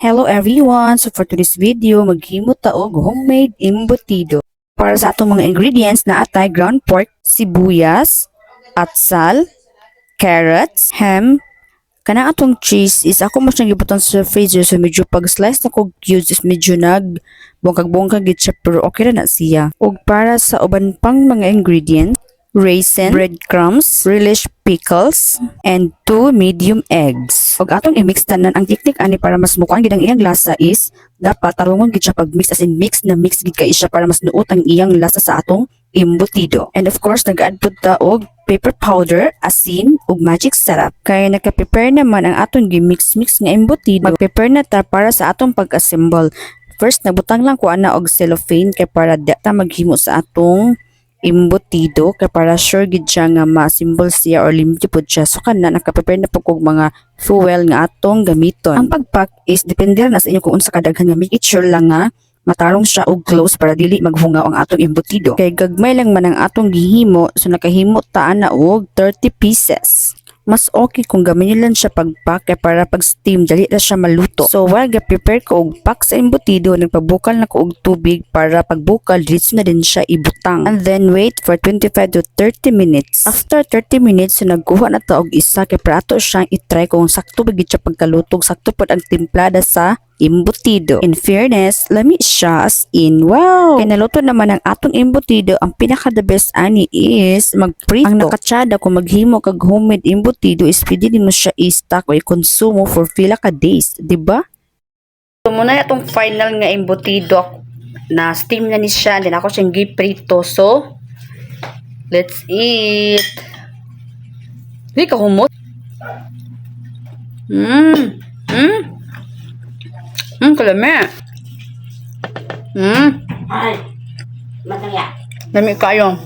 Hello everyone! So for today's video, maghimo ta og homemade embutido. Para sa atong mga ingredients na atay ground pork, sibuyas, atsal, carrots, ham, kanang atong cheese is ako mas siyang gibutan sa freezer so medyo pag slice na ko cubes is medyo bongkag gid siya pero okay ra na siya. Ug para sa uban pang mga ingredients, raisin, breadcrumbs, relish pickles, and 2 medium eggs. Ug atong i-mix tanan ang technique ani para mas mukuan gid ang iyang lasa is dapat tarungon gid siya pag mix as in mix gid kay siya para mas nuot ang iyang lasa sa atong embutido. And of course nag-add pud ta og pepper powder, asin, ug magic syrup. Kaya naka-prepare naman ang atong gi-mix nga embutido. Mag-prepare na ta para sa atong pag-assemble. First nabutang lang ko ana og cellophane kay para di ta maghimo sa atong embutido kay para sure gid siya nga ma-assemble siya or limpyo pud siya. So kana naka-prepare na pud kog mga fuel nga atong gamiton. Ang pag-pack is depende na sa inyo kung unsa kadaghan nga make it sure lang nga matarong siya og close para dili maghungaw ang atong embutido. Kay gagmay lang man ang atong gihimo so nakahimo ta na og 30 pieces. Mas okay kung gamitin lang siya pag-pack kay para pag steam dali ra siya maluto. So while ga-prepare ko og pack sa embutido, nagpabukal na ko og tubig para pagbukal diretso na din siya ibutang. And then wait for 25 to 30 minutes. After 30 minutes, so nagkuha na ta og isa kay para ato siyang i-try kung sakto ba gid siya pagkalutog, sakto pod ang timplada sa embutido. In fairness, lami siya as in wow! Kaya naluto naman ang atong embutido. Ang pinaka the best ani is magprito. Ang nakatsada kung maghimo kag homemade embutido is pwede din mo siya i-stock o i-consume for pila ka days, di ba? So muna itong final nga embutido na steam na ni siya, then ako siyang giprito. So let's eat. Hindi ka humot. Kalami. Ay, matangya. Lami kayo.